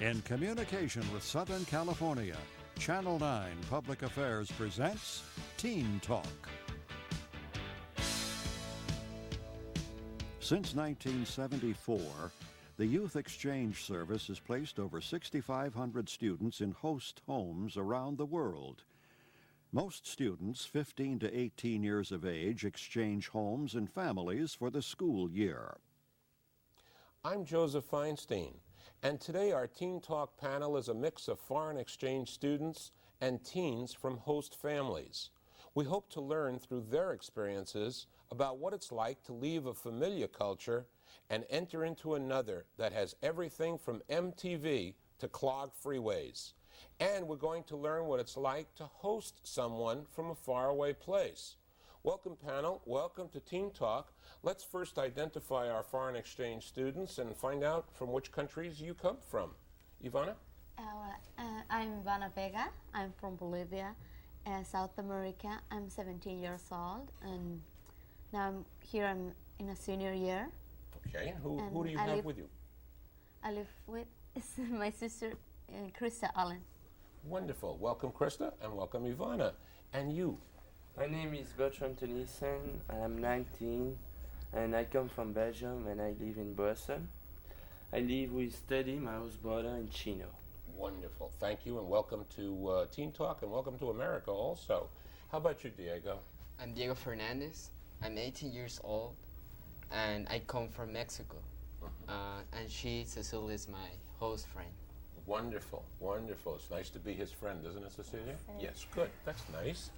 In communication with Southern California, Channel 9 Public Affairs presents Teen Talk. Since 1974, the Youth Exchange Service has placed over 6,500 students in host homes around the world. Most students, 15 to 18 years of age, exchange homes and families for the school year. I'm Joseph Feinstein, and today our Teen Talk panel is a mix of foreign exchange students and teens from host families. We hope to learn through their experiences about what it's like to leave a familiar culture and enter into another that has everything from MTV to clogged freeways. And we're going to learn what it's like to host someone from a faraway place. Welcome, panel. Welcome to Teen Talk. Let's first identify our foreign exchange students and find out from which countries you come from. Ivana? I'm Ivana Vega. I'm from Bolivia, South America. I'm 17 years old, and now I'm in a senior year. Okay, who do you have with you? I live with my sister, Krista Allen. Wonderful. Welcome, Krista, and welcome, Ivana. And you? My name is Bertrand Tenissen, and I'm 19, and I come from Belgium, and I live in Brussels. I live with Teddy, my host brother, in Chino. Wonderful. Thank you, and welcome to Teen Talk, and welcome to America also. How about you, Diego? I'm Diego Fernandez. I'm 18 years old, and I come from Mexico. And Cecilia is my host friend. Wonderful, wonderful. It's nice to be his friend, isn't it, Cecilia? Yes, good. That's nice.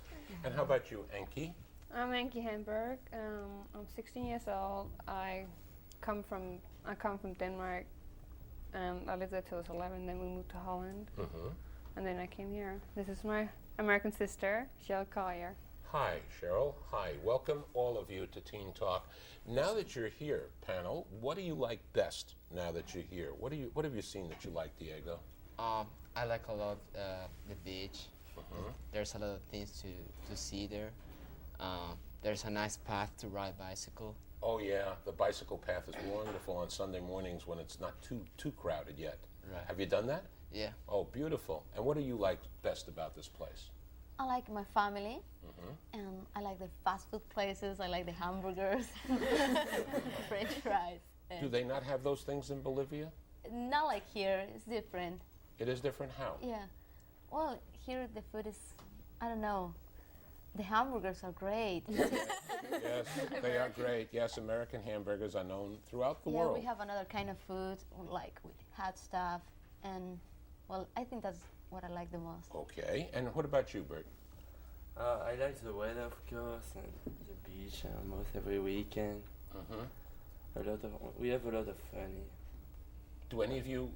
And how about you, Enki? I'm Enki Hamburg. I'm 16 years old. I come from Denmark, and I lived there till I was 11. Then we moved to Holland, and then I came here. This is my American sister, Cheryl Collier. Hi, Cheryl. Hi. Welcome, all of you, to Teen Talk. Now that you're here, panel, what do you like best now that you're here? What have you seen that you like, Diego? I like a lot the beach. There's a lot of things to see there. There's a nice path to ride bicycle. Oh yeah, the bicycle path is wonderful on Sunday mornings when it's not too crowded yet. Right. Have you done that? Yeah. Oh, beautiful. And what do you like best about this place? I like my family, and I like the fast food places. I like the hamburgers, French fries. Do they not have those things in Bolivia? Not like here. It's different. It is different how? Yeah. Well, here the food is, I don't know. The hamburgers are great. Yes, they are great. Yes, American hamburgers are known throughout the world. Yeah, we have another kind of food, like with hot stuff, and well, I think that's what I like the most. Okay, and what about you, Bert? I like the weather, of course, and the beach almost every weekend. We have a lot of fun here. Do any of you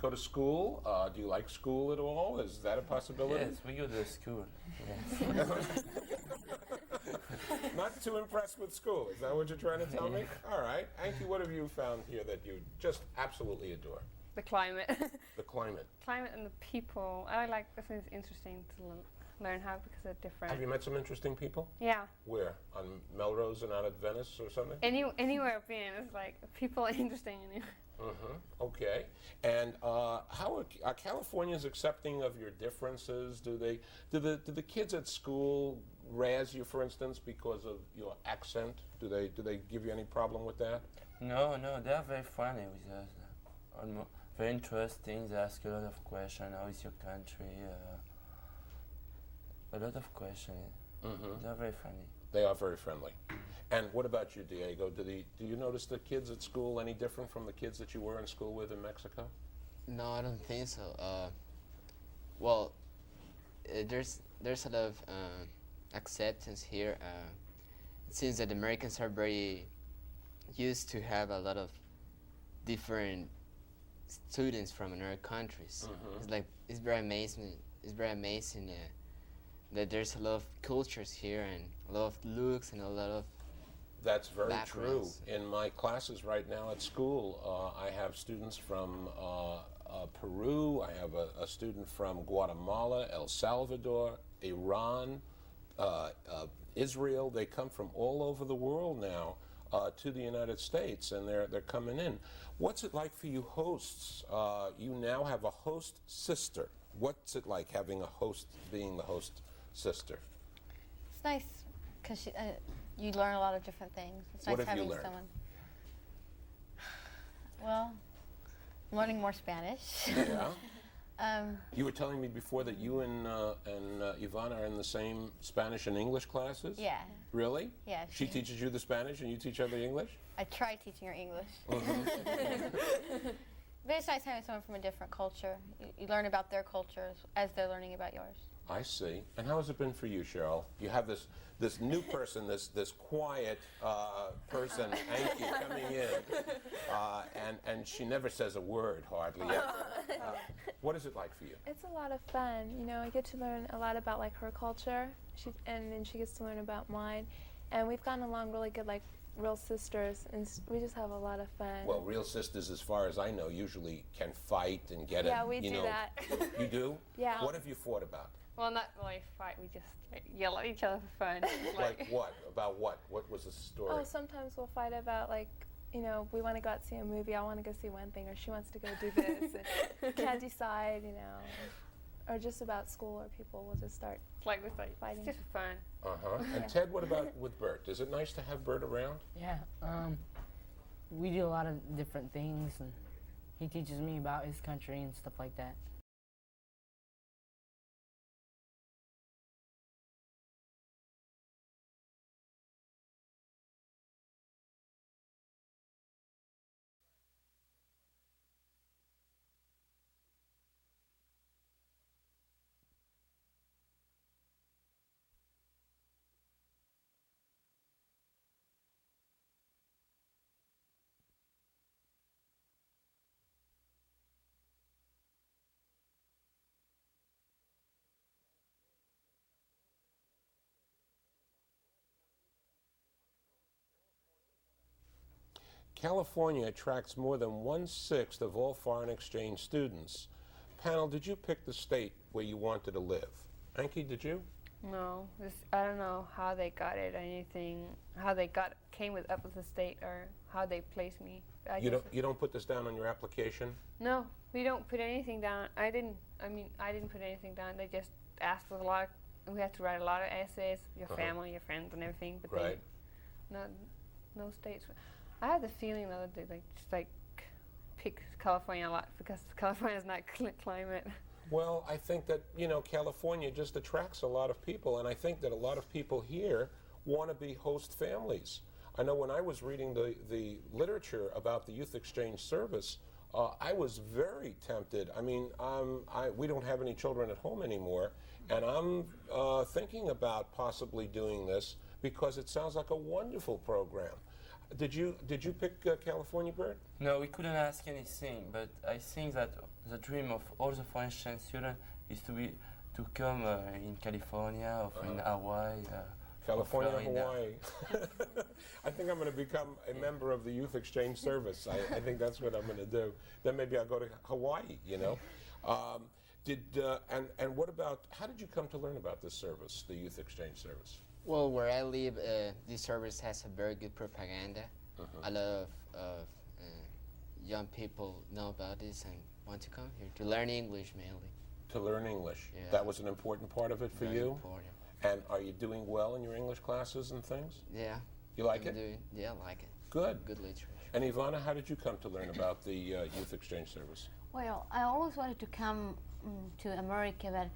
go to school? Do you like school at all? Is that a possibility? Yes, we go to school. Yes. Not too impressed with school. Is that what you're trying to tell me? All right. Anki, what have you found here that you just absolutely adore? The climate. The climate. Climate and the people. I like this. Is interesting to learn how because they're different. Have you met some interesting people? Yeah. Where? On Melrose and out at Venice or something? Anywhere I've been, it's like people are interesting in it. Okay. And how are Californians accepting of your differences? Do the kids at school razz you, for instance, because of your accent? Do they give you any problem with that? No, they're very funny with us. Very interesting. They ask a lot of questions. How is your country? A lot of questions. They're very funny. They are very friendly. And what about you, Diego? Do you notice the kids at school any different from the kids that you were in school with in Mexico? No, I don't think so. There's a lot of acceptance here. It seems that Americans are very used to have a lot of different students from other countries. It's very amazing. That there's a lot of cultures here and a lot of looks and a lot of That's very backgrounds. true. In my classes right now at school, I have students from Peru, I have a student from Guatemala, El Salvador, Iran, Israel. They come from all over the world now. to the United States, and they're coming in. What's it like for you hosts? You now have a host sister. What's it like having a host, being the host sister? It's nice because you learn a lot of different things. It's What nice have you having learned? someone. Well, I'm learning more Spanish. Yeah. um, You were telling me before that you and Ivana are in the same Spanish and English classes? yeah, Really? yeah. She teaches you the Spanish and you teach her the English? I try teaching her English. Mm-hmm. But it's nice having someone from a different culture. You learn about their cultures as they're learning about yours. I see. And how has it been for you, Cheryl? You have this new person, this quiet person, Anki, coming in, and she never says a word hardly ever. What is it like for you? It's a lot of fun. You know, I get to learn a lot about like her culture, and then she gets to learn about mine, and we've gotten along really good, like real sisters, and we just have a lot of fun. Well, real sisters, as far as I know, usually can fight and get it. Yeah, we do that. You do? Yeah. What have you fought about? Well, not really fight. We just yell at each other for fun. Like what? About what? What was the story? Oh, sometimes we'll fight about like, you know, we want to go out and see a movie. I want to go see one thing, or she wants to go do this. And can't decide, you know, or just about school or people. We'll just start Like we say, fighting. it's just fun. Uh-huh. And Ted, what about with Bert? Is it nice to have Bert around? Yeah, we do a lot of different things, and he teaches me about his country and stuff like that. California attracts more than 1/6 of all foreign exchange students. Panel, did you pick the state where you wanted to live? Anki, did you? No, I don't know how they got it or anything. How they came up with the state or how they placed me. You don't put this down on your application? No, we don't put anything down. I didn't put anything down. They just asked us a lot. We had to write a lot of essays, your family, your friends, and everything. But Right. no states. I have the feeling though that they just pick California a lot because California's not climate. Well, I think that, California just attracts a lot of people, and I think that a lot of people here want to be host families. I know when I was reading the literature about the Youth Exchange Service, I was very tempted. I mean, we don't have any children at home anymore, and I'm thinking about possibly doing this because it sounds like a wonderful program. Did you pick California, Bert? No, we couldn't ask anything, but I think that the dream of all the foreign exchange students is to come in California or in Hawaii. California, or Florida. Hawaii. I think I'm going to become a member of the Youth Exchange Service. I think that's what I'm going to do. Then maybe I'll go to Hawaii, And what about, how did you come to learn about this service, the Youth Exchange Service? Well, where I live, this service has a very good propaganda. A lot of young people know about this and want to come here to learn English mainly. To learn English. Yeah. That was an important part of it for Very you? important. And are you doing well in your English classes and things? Yeah. You like it? Yeah, I like it. Good. Good literature. And Ivana, how did you come to learn about the Youth Exchange Service? Well, I always wanted to come to America, but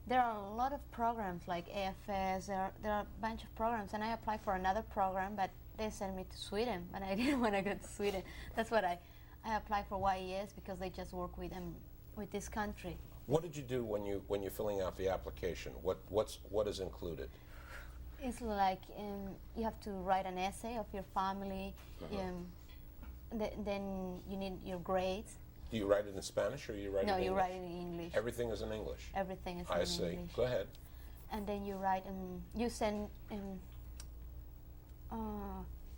there are a lot of programs like AFS, there are a bunch of programs, and I applied for another program, but they sent me to Sweden, and I didn't want to go to Sweden. That's what I applied for YES because they just work with this country. What did you do when you're filling out the application? What is included? It's like you have to write an essay of your family, then you need your grades. Do you write it in Spanish or you write it in English? No, you write it in English. Everything is in English? Everything is I in see. English. Go ahead. And then you write, you send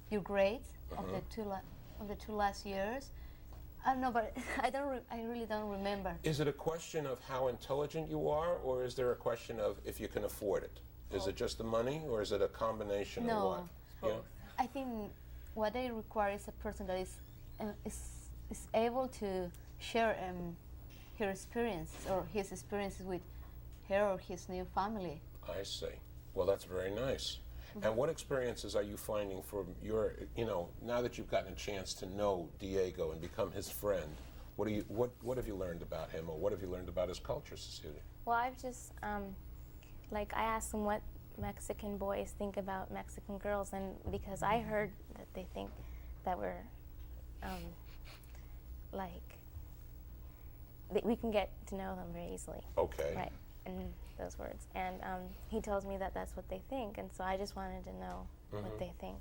your grades of the two last years. I don't know, but I really don't remember. Is it a question of how intelligent you are, or is there a question of if you can afford it? Is it just the money, or is it a combination of what? I think what they require is a person that is able to share her experience or his experiences with her or his new family. I see. Well, that's very nice. And what experiences are you finding from your, now that you've gotten a chance to know Diego and become his friend, what have you learned about him, or what have you learned about his culture, Cecilia? Well, I've just, I asked them what Mexican boys think about Mexican girls, and because I heard that they think that we're, that we can get to know them very easily. Okay. Right, in those words. And he tells me that that's what they think, and so I just wanted to know what they think.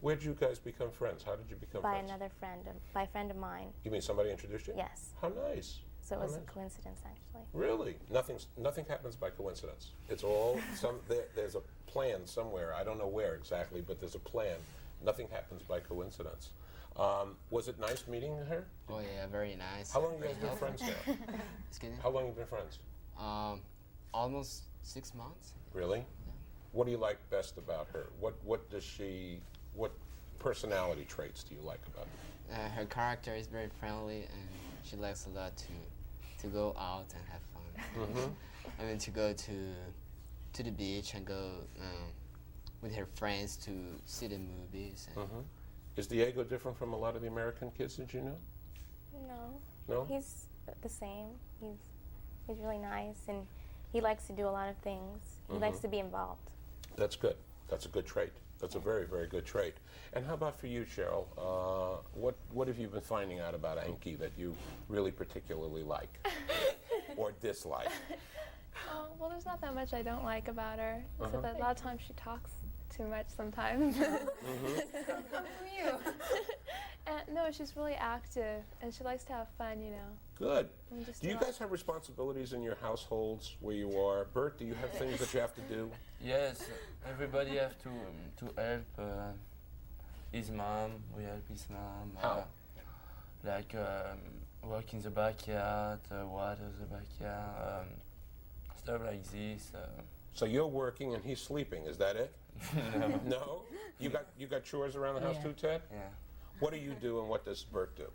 Where did you guys become friends? How did you become By friends? another friend, by a friend of mine. You mean somebody introduced you? Yes. How nice. So it was a coincidence, actually. Really? Nothing happens by coincidence. It's all, there's a plan somewhere. I don't know where exactly, but there's a plan. Nothing happens by coincidence. Was it nice meeting her? Oh yeah, very nice. How long have you guys been friends now? Excuse me? How long have you been friends? Almost 6 months. Really? Yeah. What do you like best about her? What personality traits do you like about her? Her character is very friendly, and she likes a lot to go out and have fun. I mean, to go to the beach and go with her friends to see the movies. And Is Diego different from a lot of the American kids that you know? No. No? He's the same. He's really nice, and he likes to do a lot of things. He likes to be involved. That's good. That's a good trait. That's a very, very good trait. And how about for you, Cheryl? What have you been finding out about Anki that you really particularly like or dislike? Well, there's not that much I don't like about her, except that a lot of times she talks too much sometimes. No, she's really active, and she likes to have fun, Good. Do you guys have responsibilities in your households where you are? Bert, do you have things that you have to do? Yes, everybody have to help his mom. We help his mom. How? Work in the backyard, water the backyard, stuff like this. So you're working and he's sleeping, is that it? No. No? You got chores around the house too, Ted? Yeah. What do you do and what does Bert do?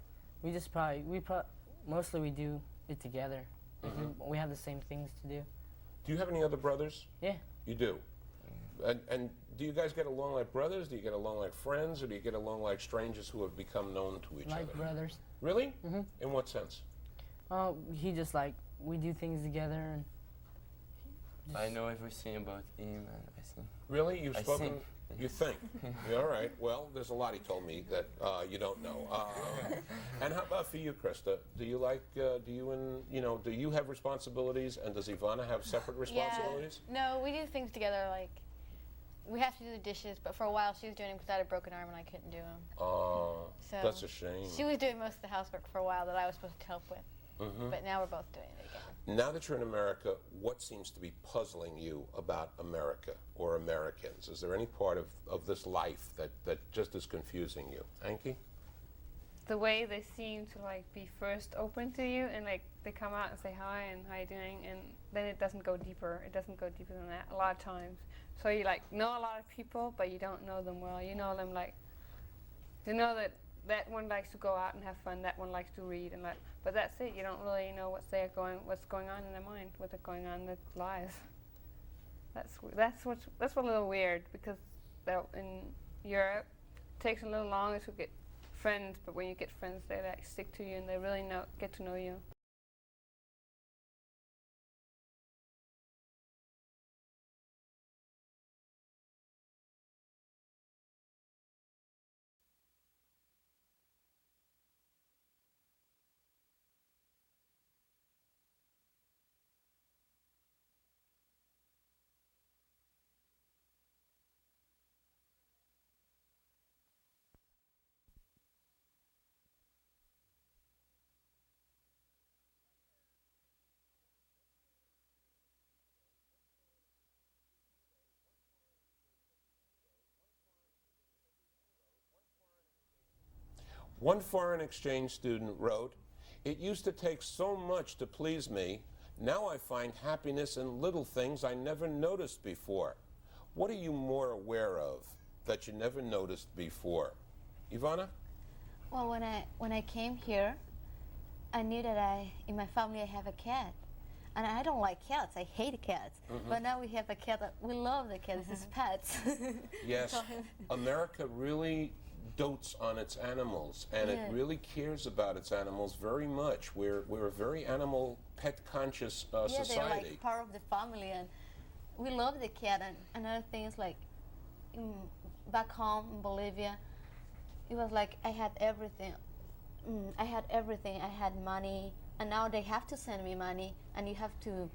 Mostly we do it together. We have the same things to do. Do you have any other brothers? Yeah. You do? And do you guys get along like brothers? Do you get along like friends? Or do you get along like strangers who have become known to each other? Like brothers. Really? In what sense? We do things together. And I know everything about him, and I think. Really? You've I spoken? think. You think? Yeah, all right. Well, there's a lot he told me that you don't know. And how about for you, Krista? Do you do you have responsibilities, and does Ivana have separate responsibilities? Yeah. No, we do things together. Like, we have to do the dishes, but for a while she was doing them because I had a broken arm and I couldn't do them. Oh, So that's a shame. She was doing most of the housework for a while that I was supposed to help with. But now we're both doing it again. Now that you're in America, what seems to be puzzling you about America or Americans? Is there any part of this life that just is confusing you? Anki? The way they seem to be first open to you, and they come out and say hi and how you doing, and then it doesn't go deeper. It doesn't go deeper than that a lot of times. So you know a lot of people, but you don't know them well. You know them you know that one likes to go out and have fun. That one likes to read, but that's it. You don't really know what's going on in their mind, what's going on in their lives. That's what's a little weird, because in Europe it takes a little longer to get friends, but when you get friends, they stick to you and they really get to know you. One foreign exchange student wrote, "It used to take so much to please me. Now I find happiness in little things I never noticed before. What are you more aware of? that you never noticed before? Ivana? Well, when I came here, I knew that in my family I have a cat. And I don't like cats. I hate cats. But now we have a cat. We love the cats. It's pets. Yes, America really dotes on its animals, and it really cares about its animals very much. We're a very animal, pet-conscious society. They're like part of the family, and we love the cat. And another thing is like, back home in Bolivia, it was like I had everything. I had everything. I had money, and now they have to send me money, and you have to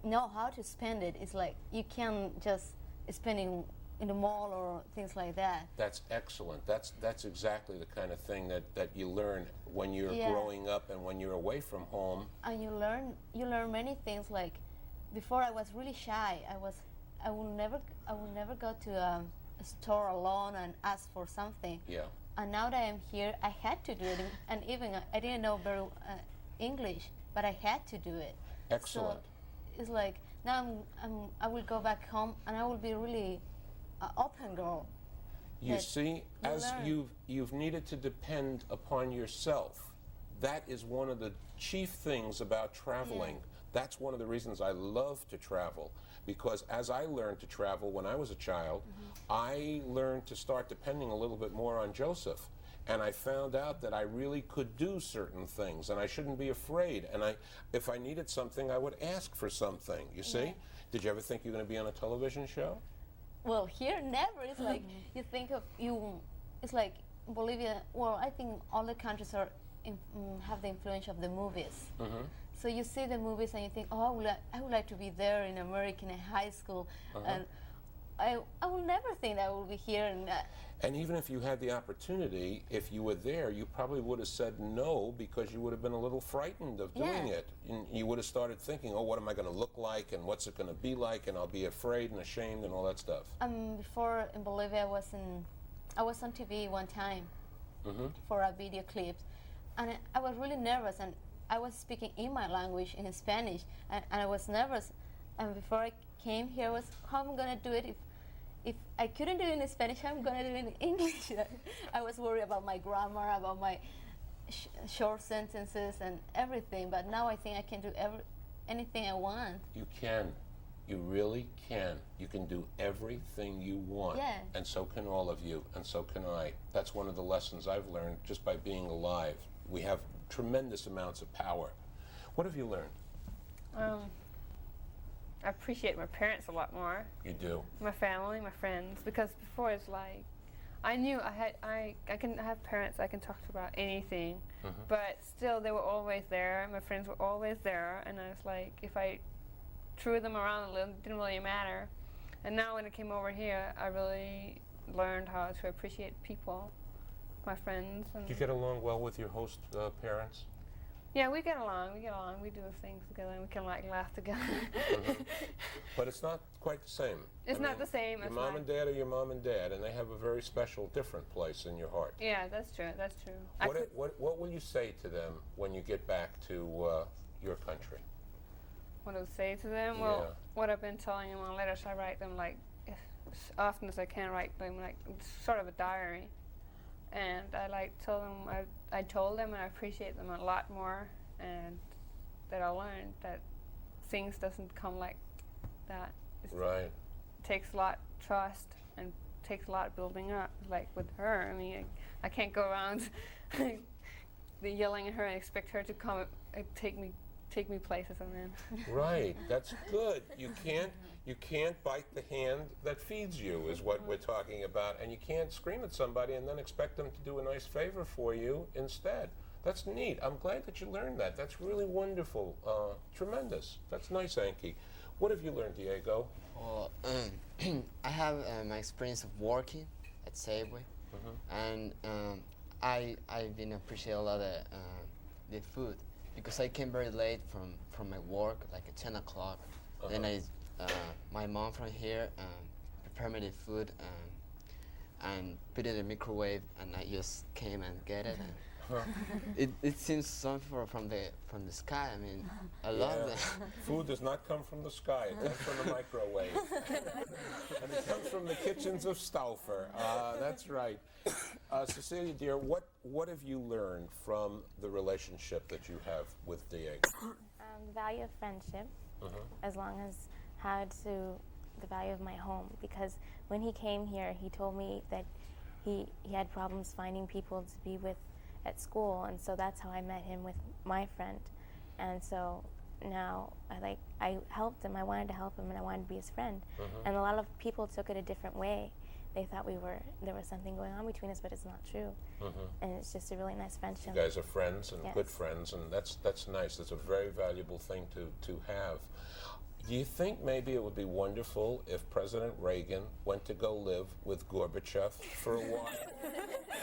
know how to spend it. It's like you can't just spend it in the mall or things like that. That's excellent. That's exactly the kind of thing that you learn when you're growing up and when you're away from home. And you learn many things. Like before, I was really shy. I will never go to a store alone and ask for something. Yeah. And now that I'm here, I had to do it. And even I didn't know very English, but I had to do it. Excellent. So it's like now I will go back home and I will be really open girl. You see, as you've needed to depend upon yourself, that is one of the chief things about traveling. That's one of the reasons I love to travel, because as I learned to travel when I was a child, I learned to start depending a little bit more on Joseph. And I found out that I really could do certain things, and I shouldn't be afraid. And if I needed something, I would ask for something, you see? Did you ever think you were going to be on a television show? Well, here never. It's like you think of it's like Bolivia. Well, I think all the countries have the influence of the movies. So you see the movies and you think, oh, I would like to be there in America in high school, and I will never think that I will be here. And even if you had the opportunity, if you were there, you probably would have said no because you would have been a little frightened of doing it. And you would have started thinking, oh, what am I going to look like, and what's it going to be like, and I'll be afraid and ashamed and all that stuff. Before in Bolivia, I was on TV one time for a video clip, and I was really nervous, and I was speaking in my language, in Spanish, and I was nervous. And before I came here, was how I'm going to do it if I couldn't do it in Spanish, I'm going to do it in English. I was worried about my grammar, about my short sentences and everything, but now I think I can do anything I want. You can. You really can. You can do everything you want. Yeah. And so can all of you, and so can I. That's one of the lessons I've learned just by being alive. We have tremendous amounts of power. What have you learned? I appreciate my parents a lot more. You do? My family, my friends, because before it's like, I knew I can have parents I can talk to about anything, but still they were always there. My friends were always there, and I was like, if I threw them around a little, it didn't really matter. And now when I came over here, I really learned how to appreciate people, my friends. And do you get along well with your host parents? Yeah, we get along. We do things together, and we can like laugh together. But it's not quite the same. It's not the same. Your mom and dad are your mom and dad, and they have a very special, different place in your heart. Yeah, that's true. That's true. What will you say to them when you get back to your country? What I say to them? Well, what I've been telling them on letters, I write them like as often as I can. Write them like it's sort of a diary. And I tell them I told them and I appreciate them a lot more, and that I learned that things doesn't come like that. Right. It takes a lot of trust and takes a lot of building up. Like with her, I mean, I can't go around yelling at her and expect her to come take me places and then. Right. That's good. You can't bite the hand that feeds you is what we're talking about, and you can't scream at somebody and then expect them to do a nice favor for you instead. That's neat. I'm glad that you learned that. That's really wonderful. Tremendous. That's nice, Anki. What have you learned, Diego? Well, I have my experience of working at Safeway, and I've been appreciating a lot of the food, because I came very late from my work, like at 10 o'clock. Then my mom from here prepared me the food and put it in the microwave, and I just came and get it. It seems something from the sky. I mean, I love that. Food does not come from the sky. It comes from the microwave. And it comes from the kitchens of Stauffer. That's right. Cecilia, dear, what have you learned from the relationship that you have with Diego? The value of friendship, as long as the value of my home. Because when he came here, he told me that he had problems finding people to be with at school, and so that's how I met him with my friend. And so now I helped him. I wanted to help him, and I wanted to be his friend. And a lot of people took it a different way. They thought there was something going on between us, but it's not true. And it's just a really nice friendship. You guys are friends and Yes. good friends, and that's nice. That's a very valuable thing to have. Do you think maybe it would be wonderful if President Reagan went to go live with Gorbachev for a while?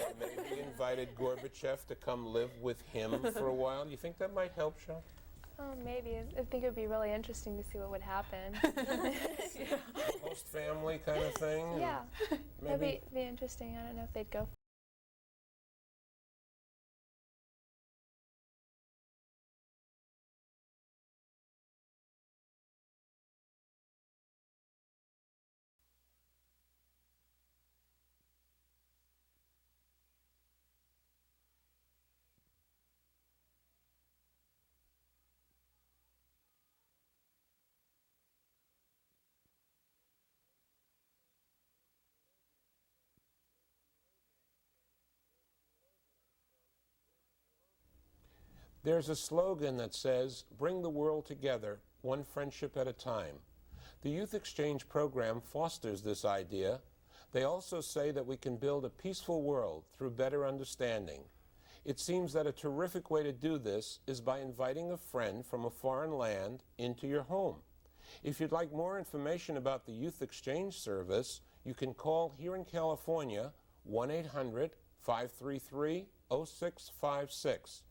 Or maybe invited Gorbachev to come live with him for a while? Do you think that might help, Sean? Oh, maybe. I think it would be really interesting to see what would happen. Host family kind of thing? Yeah. Maybe. That'd be interesting. I don't know if they'd go. There's a slogan that says, "Bring the world together, one friendship at a time." The Youth Exchange program fosters this idea. They also say that we can build a peaceful world through better understanding. It seems that a terrific way to do this is by inviting a friend from a foreign land into your home. If you'd like more information about the Youth Exchange service, you can call here in California 1-800-533-0656.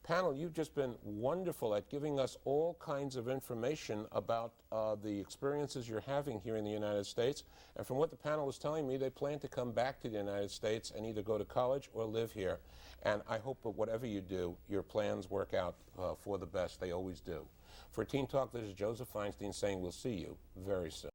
Panel, you've just been wonderful at giving us all kinds of information about the experiences you're having here in the United States. And from what the panel is telling me, they plan to come back to the United States and either go to college or live here. And I hope that whatever you do, your plans work out for the best. They always do. For Teen Talk, this is Joseph Feinstein saying we'll see you very soon.